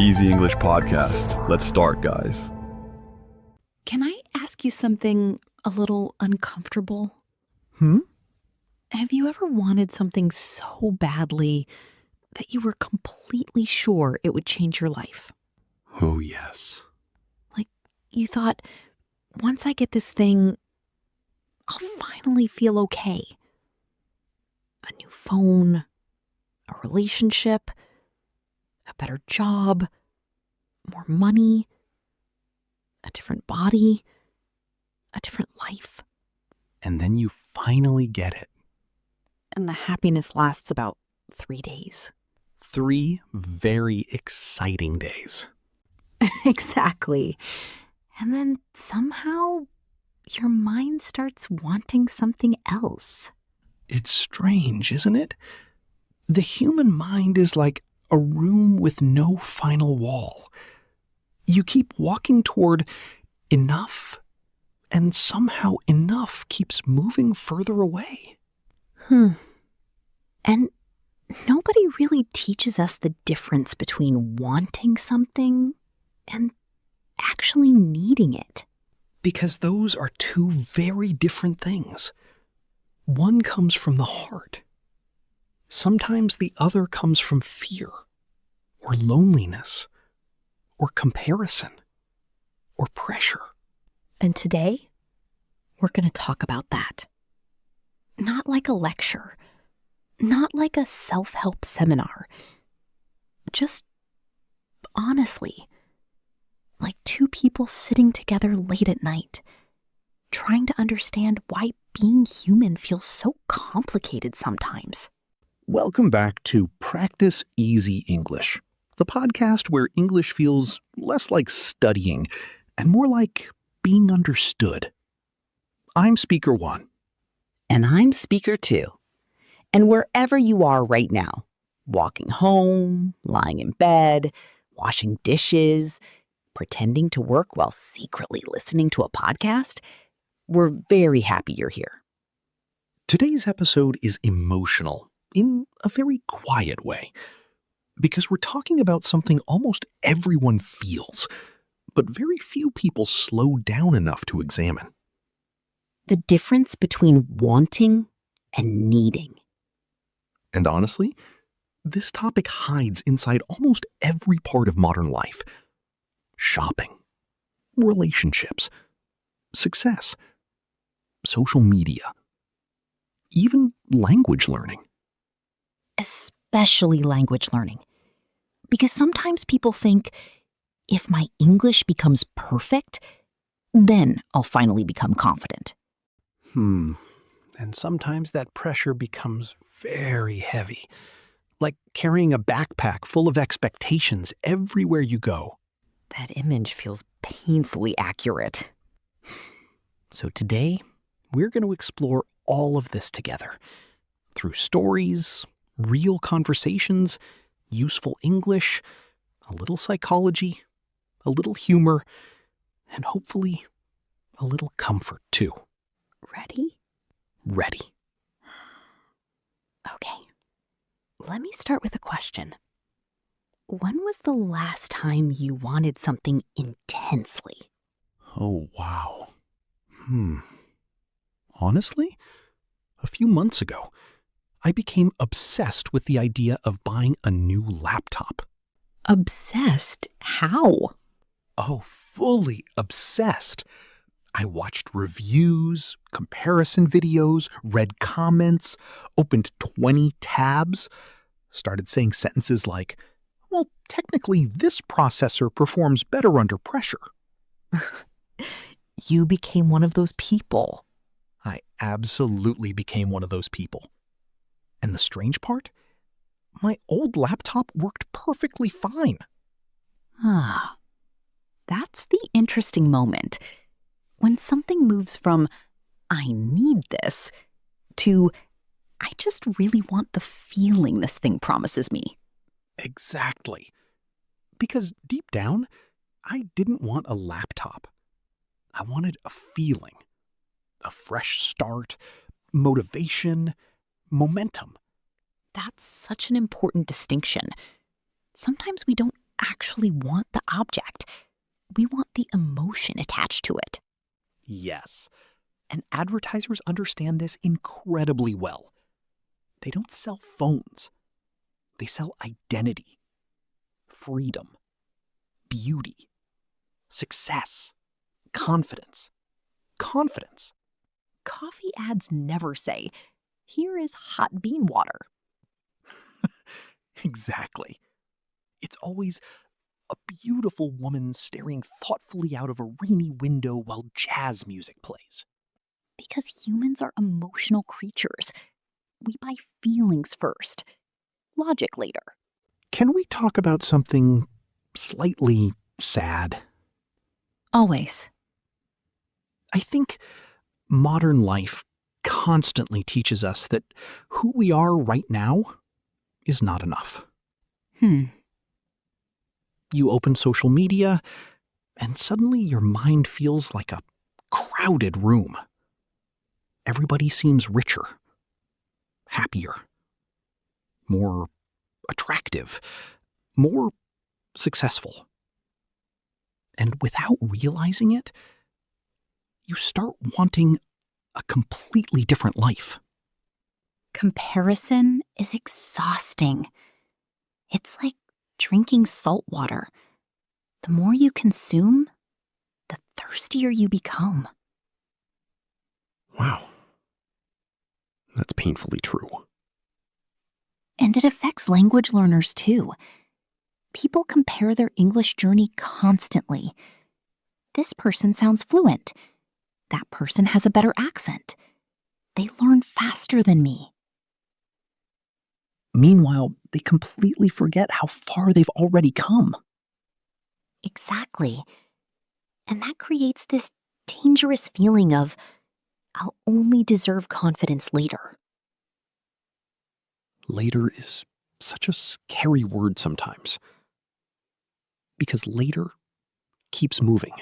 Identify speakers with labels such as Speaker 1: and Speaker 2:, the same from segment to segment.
Speaker 1: Easy English Podcast. Let's start, guys.
Speaker 2: Can I ask you something a little uncomfortable? Have you ever wanted something so badly that you were completely sure it would change your life?
Speaker 1: Oh, yes.
Speaker 2: Like, you thought, once I get this thing, I'll finally feel okay. A new phone, a relationship, a better job, more money, a different body, a different life.
Speaker 3: And then you finally get it.
Speaker 2: And the happiness lasts about 3 days.
Speaker 3: 3 very exciting days.
Speaker 2: Exactly. And then somehow your mind starts wanting something else.
Speaker 3: It's strange, isn't it? The human mind is like a room with no final wall. You keep walking toward enough, and somehow enough keeps moving further away.
Speaker 2: And nobody really teaches us the difference between wanting something and actually needing it.
Speaker 3: Because those are 2 very different things. One comes from the heart. Sometimes the other comes from fear, or loneliness, or comparison, or pressure.
Speaker 2: And today, we're going to talk about that. Not like a lecture, not like a self-help seminar. Just honestly, like 2 people sitting together late at night, trying to understand why being human feels so complicated sometimes.
Speaker 3: Welcome back to Practice Easy English, the podcast where English feels less like studying and more like being understood. I'm Speaker 1.
Speaker 4: And I'm Speaker 2. And wherever you are right now, walking home, lying in bed, washing dishes, pretending to work while secretly listening to a podcast, we're very happy you're here.
Speaker 3: Today's episode is emotional in a very quiet way because we're talking about something almost everyone feels, but very few people slow down enough to examine.
Speaker 2: The difference between wanting and needing.
Speaker 3: And honestly, this topic hides inside almost every part of modern life. Shopping, relationships, success, social media, even language learning.
Speaker 2: Especially language learning. Because sometimes people think, if my English becomes perfect, then I'll finally become confident.
Speaker 3: And sometimes that pressure becomes very heavy, like carrying a backpack full of expectations everywhere you go.
Speaker 2: That image feels painfully accurate.
Speaker 3: So today, we're going to explore all of this together through stories, real conversations, useful English, a little psychology, a little humor, and hopefully a little comfort too.
Speaker 2: Ready?
Speaker 3: Ready.
Speaker 2: Okay. Let me start with a question. When was the last time you wanted something intensely?
Speaker 3: Oh, wow. Honestly, a few months ago, I became obsessed with the idea of buying a new laptop.
Speaker 2: Obsessed? How?
Speaker 3: Oh, fully obsessed. I watched reviews, comparison videos, read comments, opened 20 tabs, started saying sentences like, well, technically this processor performs better under pressure.
Speaker 2: You became one of those people.
Speaker 3: I absolutely became one of those people. And the strange part? My old laptop worked perfectly fine.
Speaker 2: That's the interesting moment. When something moves from, I need this, to, I just really want the feeling this thing promises me.
Speaker 3: Exactly. Because deep down, I didn't want a laptop. I wanted a feeling. A fresh start, motivation, momentum.
Speaker 2: That's such an important distinction. Sometimes we don't actually want the object. We want the emotion attached to it.
Speaker 3: Yes. And advertisers understand this incredibly well. They don't sell phones. They sell identity, freedom, beauty, success, confidence. Confidence.
Speaker 2: Coffee ads never say, "Here is hot bean water."
Speaker 3: Exactly. It's always a beautiful woman staring thoughtfully out of a rainy window while jazz music plays.
Speaker 2: Because humans are emotional creatures. We buy feelings first, logic later.
Speaker 3: Can we talk about something slightly sad?
Speaker 2: Always.
Speaker 3: I think modern life constantly teaches us that who we are right now is not enough. You open social media, and suddenly your mind feels like a crowded room. Everybody seems richer, happier, more attractive, more successful. And without realizing it, you start wanting a completely different life.
Speaker 2: Comparison is exhausting. It's like drinking salt water. The more you consume, the thirstier you become.
Speaker 1: Wow. That's painfully true.
Speaker 2: And it affects language learners too. People compare their English journey constantly. This person sounds fluent. That person has a better accent. They learn faster than me.
Speaker 3: Meanwhile, they completely forget how far they've already come.
Speaker 2: Exactly. And that creates this dangerous feeling of, I'll only deserve confidence later.
Speaker 3: Later is such a scary word sometimes. Because later keeps moving.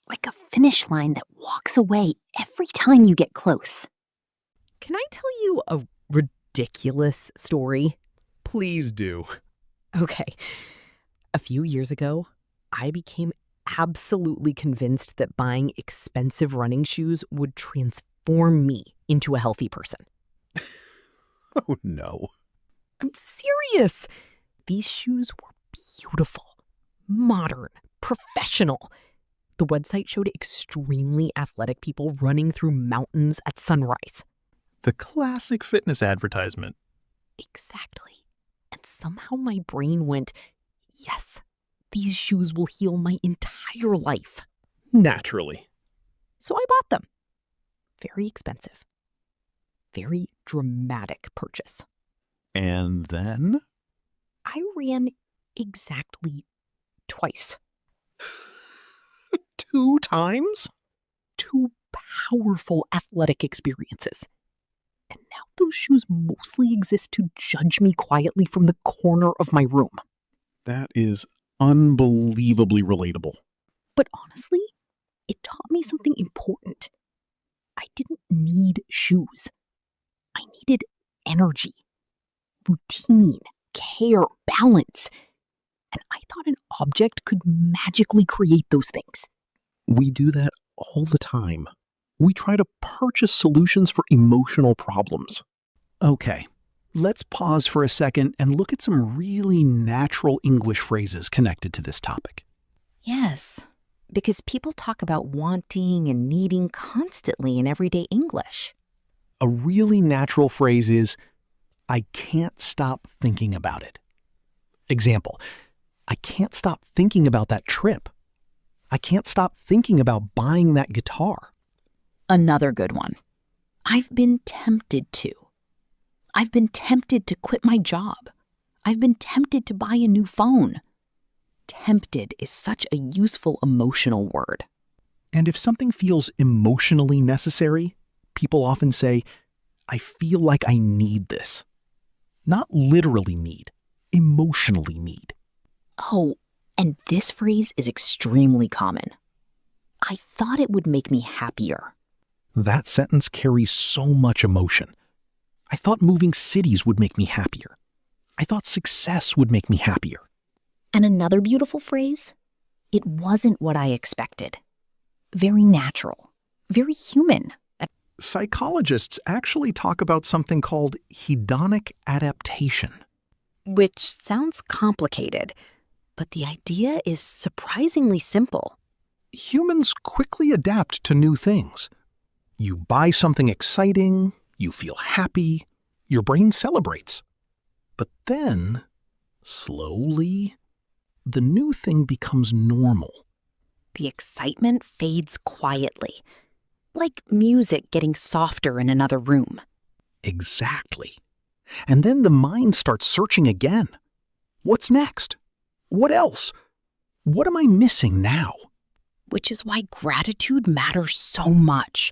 Speaker 2: Like a finish line that walks away every time you get close.
Speaker 5: Can I tell you a ridiculous story?
Speaker 1: Please do.
Speaker 5: Okay. A few years ago, I became absolutely convinced that buying expensive running shoes would transform me into a healthy person.
Speaker 1: Oh no.
Speaker 5: I'm serious. These shoes were beautiful, modern, professional. The website showed extremely athletic people running through mountains at sunrise.
Speaker 6: The classic fitness advertisement.
Speaker 5: Exactly. And somehow my brain went, yes, these shoes will heal my entire life.
Speaker 6: Naturally.
Speaker 5: So I bought them. Very expensive. Very dramatic purchase.
Speaker 6: And then?
Speaker 5: I ran exactly twice.
Speaker 3: 2 times?
Speaker 5: 2 powerful athletic experiences. And now those shoes mostly exist to judge me quietly from the corner of my room.
Speaker 6: That is unbelievably relatable.
Speaker 5: But honestly, it taught me something important. I didn't need shoes. I needed energy, routine, care, balance. And I thought an object could magically create those things.
Speaker 3: We do that all the time. We try to purchase solutions for emotional problems. Okay, let's pause for a second and look at some really natural English phrases connected to this topic.
Speaker 2: Yes, because people talk about wanting and needing constantly in everyday English.
Speaker 3: A really natural phrase is, I can't stop thinking about it. Example, I can't stop thinking about that trip. I can't stop thinking about buying that guitar.
Speaker 2: Another good one. I've been tempted to. I've been tempted to quit my job. I've been tempted to buy a new phone. Tempted is such a useful emotional word.
Speaker 3: And if something feels emotionally necessary, people often say, I feel like I need this. Not literally need, emotionally need.
Speaker 2: Oh, and this phrase is extremely common. I thought it would make me happier.
Speaker 3: That sentence carries so much emotion. I thought moving cities would make me happier. I thought success would make me happier.
Speaker 2: And another beautiful phrase? It wasn't what I expected. Very natural, very human.
Speaker 3: Psychologists actually talk about something called hedonic adaptation.
Speaker 4: Which sounds complicated, but the idea is surprisingly simple.
Speaker 3: Humans quickly adapt to new things. You buy something exciting, you feel happy, your brain celebrates. But then, slowly, the new thing becomes normal.
Speaker 4: The excitement fades quietly, like music getting softer in another room.
Speaker 3: Exactly. And then the mind starts searching again. What's next? What else? What am I missing now?
Speaker 4: Which is why gratitude matters so much.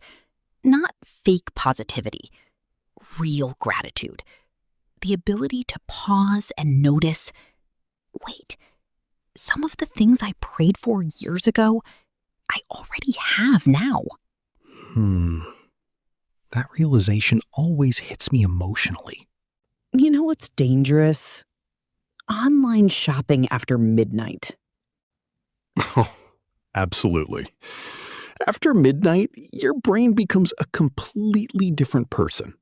Speaker 4: Not fake positivity, real gratitude. The ability to pause and notice, wait, some of the things I prayed for years ago, I already have now.
Speaker 3: That realization always hits me emotionally.
Speaker 4: You know what's dangerous? Online shopping after midnight.
Speaker 3: Oh, absolutely. After midnight, your brain becomes a completely different person.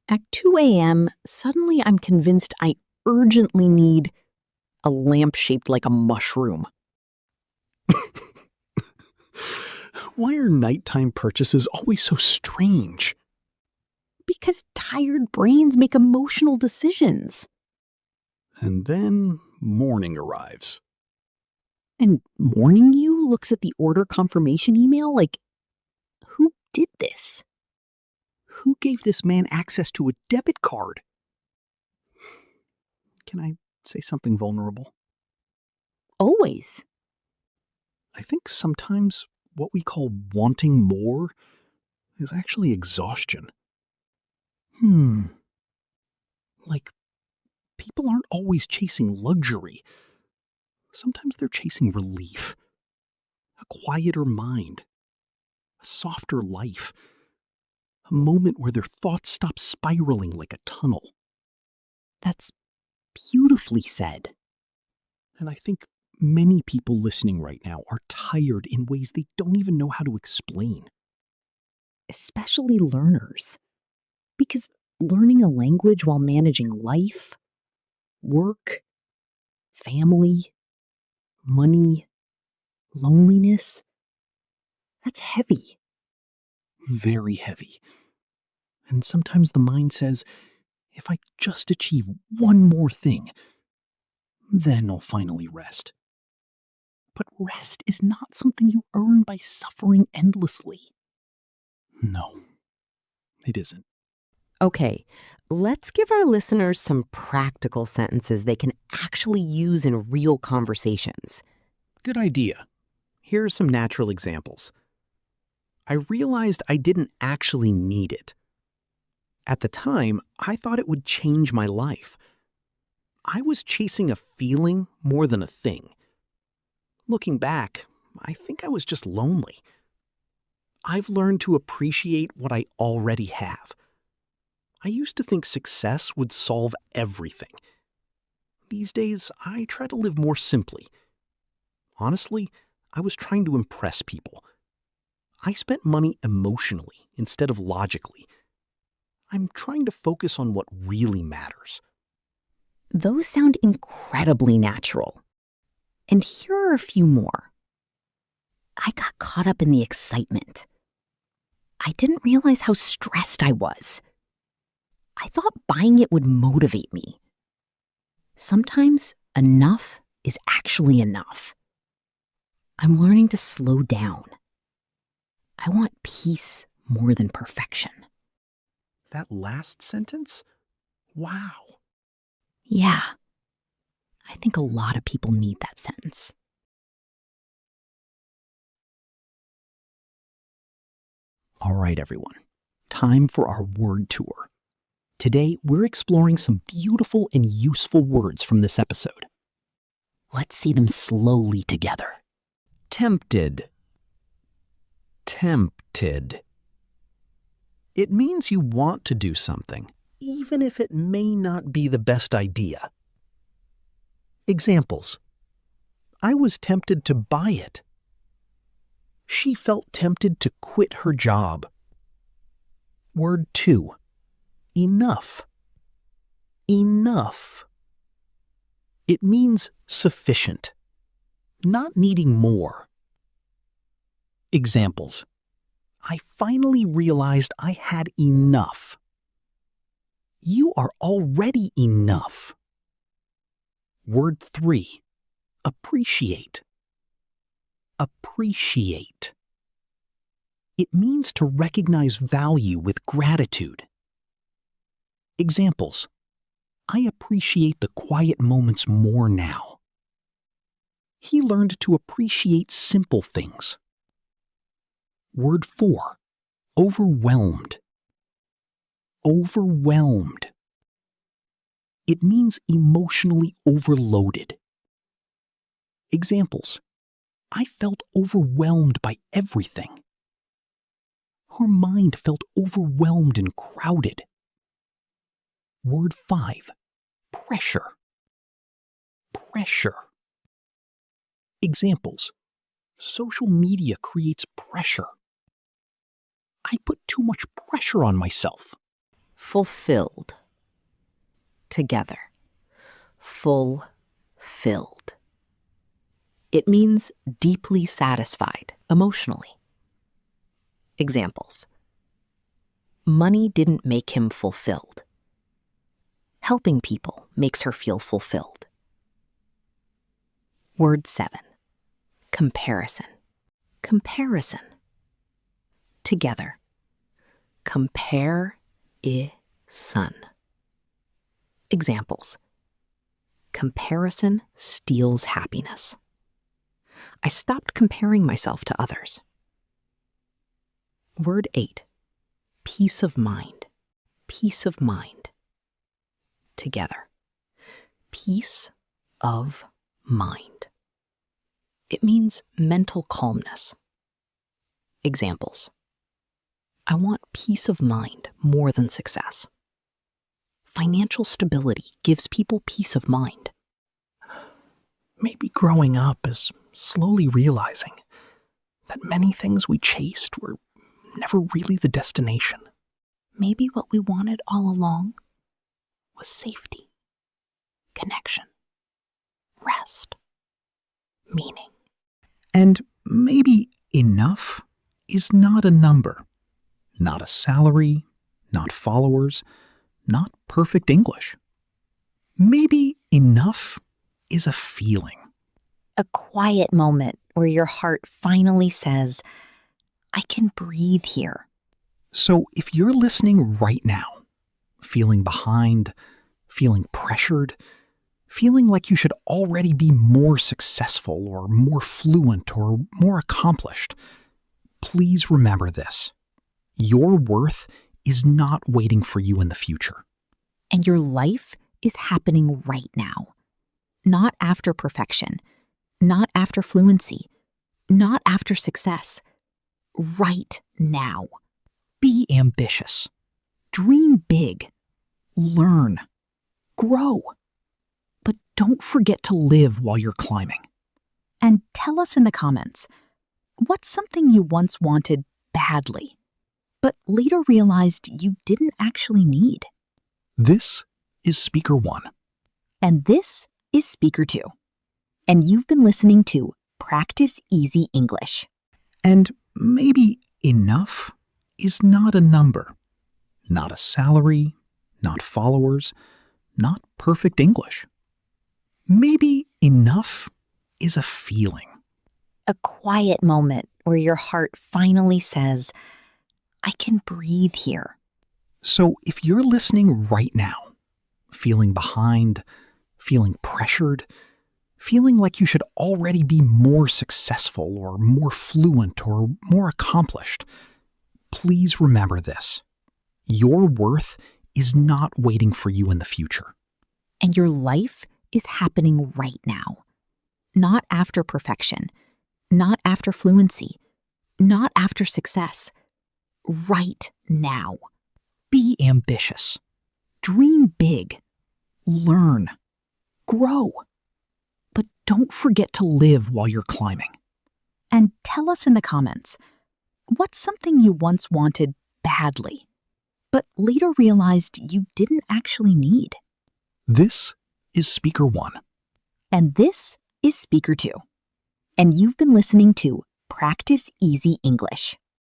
Speaker 4: At 2 a.m., suddenly I'm convinced I urgently need a lamp shaped like a mushroom.
Speaker 3: Why are nighttime purchases always so strange?
Speaker 4: Because tired brains make emotional decisions.
Speaker 3: And then morning arrives.
Speaker 4: And Morning You looks at the order confirmation email like, who did this?
Speaker 3: Who gave this man access to a debit card? Can I say something vulnerable?
Speaker 4: Always.
Speaker 3: I think sometimes what we call wanting more is actually exhaustion. Like, people aren't always chasing luxury. Sometimes they're chasing relief, a quieter mind, a softer life, a moment where their thoughts stop spiraling like a tunnel.
Speaker 4: That's beautifully said.
Speaker 3: And I think many people listening right now are tired in ways they don't even know how to explain.
Speaker 4: Especially learners. Because learning a language while managing life, work, family, money, loneliness, that's heavy.
Speaker 3: Very heavy. And sometimes the mind says, if I just achieve one more thing, then I'll finally rest. But rest is not something you earn by suffering endlessly. No, it isn't.
Speaker 4: Okay, let's give our listeners some practical sentences they can actually use in real conversations.
Speaker 3: Good idea. Here are some natural examples. I realized I didn't actually need it. At the time, I thought it would change my life. I was chasing a feeling more than a thing. Looking back, I think I was just lonely. I've learned to appreciate what I already have. I used to think success would solve everything. These days, I try to live more simply. Honestly, I was trying to impress people. I spent money emotionally instead of logically. I'm trying to focus on what really matters.
Speaker 4: Those sound incredibly natural. And here are a few more. I got caught up in the excitement. I didn't realize how stressed I was. I thought buying it would motivate me. Sometimes enough is actually enough. I'm learning to slow down. I want peace more than perfection.
Speaker 3: That last sentence? Wow.
Speaker 4: Yeah, I think a lot of people need that sentence.
Speaker 3: All right, everyone. Time for our word tour. Today, we're exploring some beautiful and useful words from this episode. Let's see them slowly together. Tempted. Tempted. It means you want to do something, even if it may not be the best idea. Examples. I was tempted to buy it. She felt tempted to quit her job. Word 2. Enough. Enough. It means sufficient, not needing more. Examples. I finally realized I had enough. You are already enough. Word 3. Appreciate. Appreciate. It means to recognize value with gratitude. Examples. I appreciate the quiet moments more now. He learned to appreciate simple things. Word 4. Overwhelmed. Overwhelmed. It means emotionally overloaded. Examples. I felt overwhelmed by everything. Her mind felt overwhelmed and crowded. Word 5. Pressure. Pressure. Examples. Social media creates pressure. I put too much pressure on myself.
Speaker 2: Fulfilled. Together. Fulfilled. It means deeply satisfied emotionally. Examples. Money didn't make him fulfilled. Helping people makes her feel fulfilled. Word 7. Comparison. Comparison. Together. Compare-i-son. Examples. Comparison steals happiness. I stopped comparing myself to others. Word 8. Peace of mind. Peace of mind. Together. Peace of mind. It means mental calmness. Examples. I want peace of mind more than success. Financial stability gives people peace of mind.
Speaker 3: Maybe growing up is slowly realizing that many things we chased were never really the destination.
Speaker 5: Maybe what we wanted all along was safety, connection, rest, meaning.
Speaker 3: And maybe enough is not a number, not a salary, not followers, not perfect English. Maybe enough is a feeling.
Speaker 2: A quiet moment where your heart finally says, I can breathe here.
Speaker 3: So if you're listening right now, feeling behind, feeling pressured, feeling like you should already be more successful or more fluent or more accomplished, please remember this. Your worth is not waiting for you in the future.
Speaker 2: And your life is happening right now. Not after perfection, not after fluency, not after success. Right now.
Speaker 3: Be ambitious. Dream big. Learn. Grow. But don't forget to live while you're climbing.
Speaker 2: And tell us in the comments, what's something you once wanted badly, but later realized you didn't actually need?
Speaker 3: This is Speaker 1.
Speaker 2: And this is Speaker 2. And you've been listening to Practice Easy English.
Speaker 3: And maybe enough is not a number, not a salary, not followers, not perfect English. Maybe enough is a feeling.
Speaker 2: A quiet moment where your heart finally says, I can breathe here.
Speaker 3: So if you're listening right now, feeling behind, feeling pressured, feeling like you should already be more successful or more fluent or more accomplished, please remember this. Your worth is not waiting for you in the future.
Speaker 2: And your life is happening right now. Not after perfection, not after fluency, not after success. Right now.
Speaker 3: Be ambitious. Dream big. Learn. Grow. Don't forget to live while you're climbing.
Speaker 2: And tell us in the comments, what's something you once wanted badly, but later realized you didn't actually need?
Speaker 3: This is Speaker 1.
Speaker 2: And this is Speaker 2. And you've been listening to Practice Easy English.